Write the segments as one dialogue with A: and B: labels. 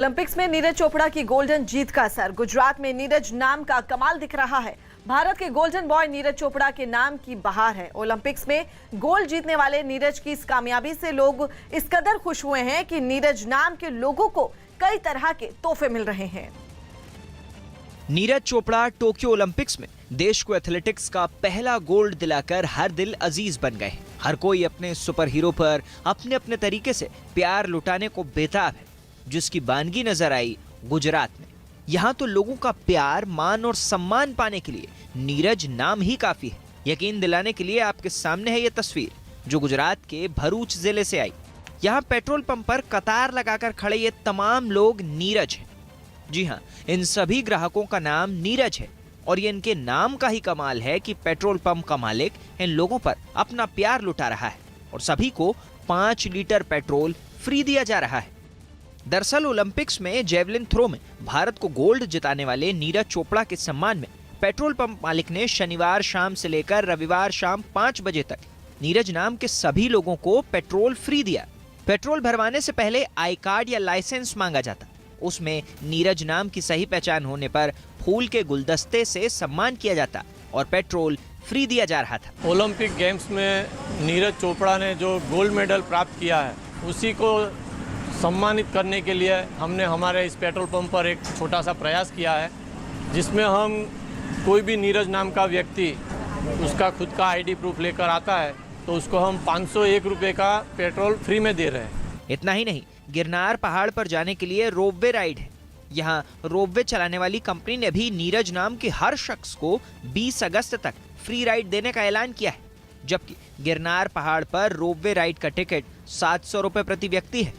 A: Olympics में नीरज चोपड़ा की golden जीत का असर। गुजरात में नीरज नाम का कमाल दिख रहा है। भारत के गोल्डन बॉय नीरज चोपड़ा के नाम की बहार है। ओलंपिक्स में गोल्ड जीतने वाले नीरज की इस कामयाबी से लोग इस कदर खुश हुए हैं कि नीरज नाम के लोगों को कई तरह के तोहफे मिल रहे हैं।
B: नीरज चोपड़ा टोक्यो ओलंपिक्स में देश को एथलेटिक्स का पहला गोल्ड दिलाकर हर दिल अजीज बन गए। हर कोई अपने सुपर हीरो पर अपने अपने तरीके से प्यार लुटाने को बेताब है, जिसकी बानगी नजर आई गुजरात में। यहाँ तो लोगों का प्यार, मान और सम्मान पाने के लिए नीरज नाम ही काफी है। यकीन दिलाने के लिए आपके सामने है ये तस्वीर जो गुजरात के भरूच जिले से आई। यहाँ पेट्रोल पंप पर कतार लगाकर खड़े ये तमाम लोग नीरज हैं। जी हाँ, इन सभी ग्राहकों का नाम नीरज है और ये इनके नाम का ही कमाल है कि पेट्रोल पंप का मालिक इन लोगों पर अपना प्यार लुटा रहा है और सभी को 5 लीटर पेट्रोल फ्री दिया जा रहा है। दरअसल ओलंपिक्स में जेवलिन थ्रो में भारत को गोल्ड जिताने वाले नीरज चोपड़ा के सम्मान में पेट्रोल पंप मालिक ने शनिवार शाम से लेकर रविवार शाम 5 बजे तक नीरज नाम के सभी लोगों को पेट्रोल फ्री दिया। पेट्रोल भरवाने से पहले आई कार्ड या लाइसेंस मांगा जाता। उसमें नीरज नाम की सही पहचान होने पर फूल के गुलदस्ते से सम्मान किया जाता और पेट्रोल फ्री दिया जा रहा था।
C: ओलंपिक गेम्स में नीरज चोपड़ा ने जो गोल्ड मेडल प्राप्त किया है उसी को सम्मानित करने के लिए हमने हमारे इस पेट्रोल पंप पर एक छोटा सा प्रयास किया है, जिसमें हम कोई भी नीरज नाम का व्यक्ति उसका खुद का आईडी प्रूफ लेकर आता है तो उसको हम 501 रुपये का पेट्रोल फ्री में दे रहे हैं।
B: इतना ही नहीं, गिरनार पहाड़ पर जाने के लिए रोपवे राइड है। यहाँ रोपवे चलाने वाली कंपनी ने भी नीरज नाम के हर शख्स को 20 अगस्त तक फ्री राइड देने का ऐलान किया है, जबकि गिरनार पहाड़ पर रोपवे राइड का टिकट 700 रुपये प्रति व्यक्ति है।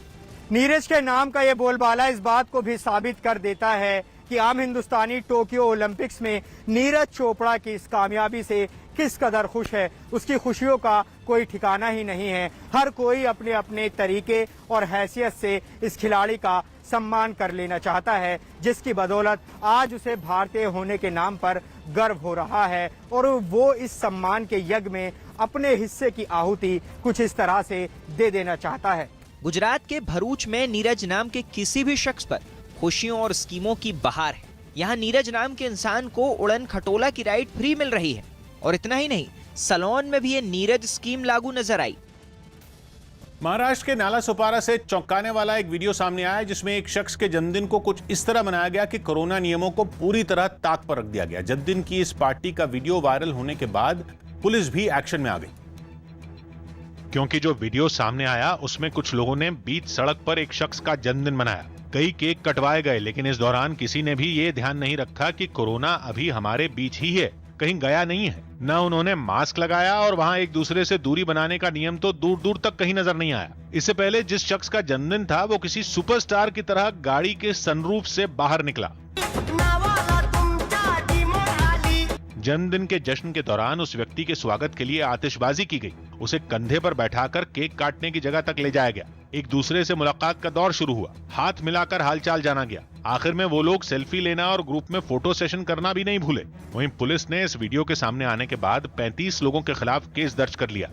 D: नीरज के नाम का ये बोलबाला इस बात को भी साबित कर देता है कि आम हिंदुस्तानी टोक्यो ओलंपिक्स में नीरज चोपड़ा की इस कामयाबी से किस कदर खुश है। उसकी खुशियों का कोई ठिकाना ही नहीं है। हर कोई अपने अपने तरीके और हैसियत से इस खिलाड़ी का सम्मान कर लेना चाहता है, जिसकी बदौलत आज उसे भारतीय होने के नाम पर गर्व हो रहा है और वो इस सम्मान के यज्ञ में अपने हिस्से की आहुति कुछ इस तरह से दे देना चाहता है।
B: गुजरात के भरूच में नीरज नाम के किसी भी शख्स पर खुशियों और स्कीमों की बहार है। यहाँ नीरज नाम के इंसान को उड़न खटोला की राइड फ्री मिल रही है और इतना ही नहीं, सलोन में भी ये नीरज स्कीम लागू नजर आई।
E: महाराष्ट्र के नाला सोपारा से चौंकाने वाला एक वीडियो सामने आया जिसमें एक शख्स के जन्मदिन को कुछ इस तरह मनाया गया कि कोरोना नियमों को पूरी तरह ताक पर रख दिया गया। जन्मदिन की इस पार्टी का वीडियो वायरल होने के बाद पुलिस भी एक्शन में आ गई,
F: क्योंकि जो वीडियो सामने आया उसमें कुछ लोगों ने बीच सड़क पर एक शख्स का जन्मदिन मनाया। कई केक कटवाए गए, लेकिन इस दौरान किसी ने भी ये ध्यान नहीं रखा कि कोरोना अभी हमारे बीच ही है, कहीं गया नहीं है। न उन्होंने मास्क लगाया और वहां एक दूसरे से दूरी बनाने का नियम तो दूर दूर तक कहीं नजर नहीं आया। इससे पहले जिस शख्स का जन्मदिन था वो किसी सुपरस्टार की तरह गाड़ी के सनरूफ से बाहर निकला। जन्मदिन के जश्न के दौरान उस व्यक्ति के स्वागत के लिए आतिशबाजी की गई। उसे कंधे पर बैठाकर केक काटने की जगह तक ले जाया गया। एक दूसरे से मुलाकात का दौर शुरू हुआ। हाथ मिलाकर हालचाल जाना गया। आखिर में वो लोग सेल्फी लेना और ग्रुप में फोटो सेशन करना भी नहीं भूले। वहीं पुलिस ने इस वीडियो के सामने आने के बाद 35 लोगों के खिलाफ केस दर्ज कर लिया।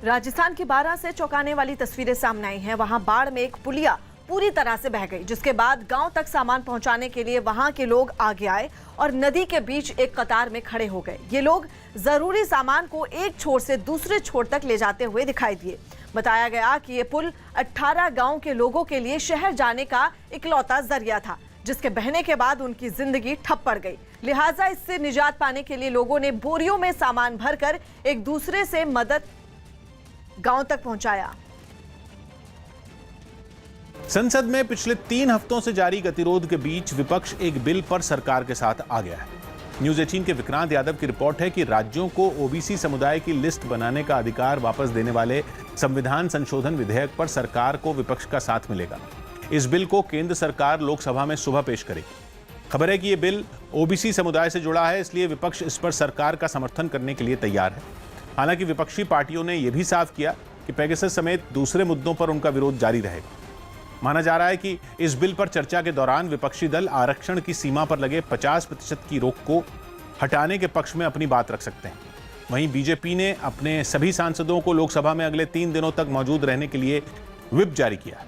A: राजस्थान की 12 से चौंकाने वाली तस्वीरें सामने आई हैं। वहां बाढ़ में एक पुलिया पूरी तरह से बह गई, जिसके बाद गांव तक सामान पहुंचाने के लिए वहां के लोग आगे आए और नदी के बीच एक कतार में खड़े हो गए। ये लोग जरूरी सामान को एक छोर से दूसरे छोर तक ले जाते हुए दिखाई दिए। बताया गया कि ये पुल 18 गांव के लोगों के लिए शहर जाने का इकलौता जरिया था, जिसके बहने के बाद उनकी जिंदगी ठप पड़ गई। लिहाजा इससे निजात पाने के लिए लोगों ने बोरियों में सामान भरकर एक दूसरे से मदद गांव तक पहुंचाया।
E: संसद में पिछले 3 हफ्तों से जारी गतिरोध के बीच विपक्ष एक बिल पर सरकार के साथ आ गया है। न्यूज़ 18 के विक्रांत यादव की रिपोर्ट है कि राज्यों को ओबीसी समुदाय की लिस्ट बनाने का अधिकार वापस देने वाले संविधान संशोधन विधेयक पर सरकार को विपक्ष का साथ मिलेगा। इस बिल को केंद्र सरकार लोकसभा में सुबह पेश करेगी। खबर है कि यह बिल ओबीसी समुदाय से जुड़ा है, इसलिए विपक्ष इस पर सरकार का समर्थन करने के लिए तैयार है। हालांकि विपक्षी पार्टियों ने यह भी साफ किया कि पेगासस समेत दूसरे मुद्दों पर उनका विरोध जारी रहेगा। माना जा रहा है कि इस बिल पर चर्चा के दौरान विपक्षी दल आरक्षण की सीमा पर लगे 50% की रोक को हटाने के पक्ष में अपनी बात रख सकते हैं। वहीं बीजेपी ने अपने सभी सांसदों को लोकसभा में अगले 3 दिनों तक मौजूद रहने के लिए व्हिप जारी किया है।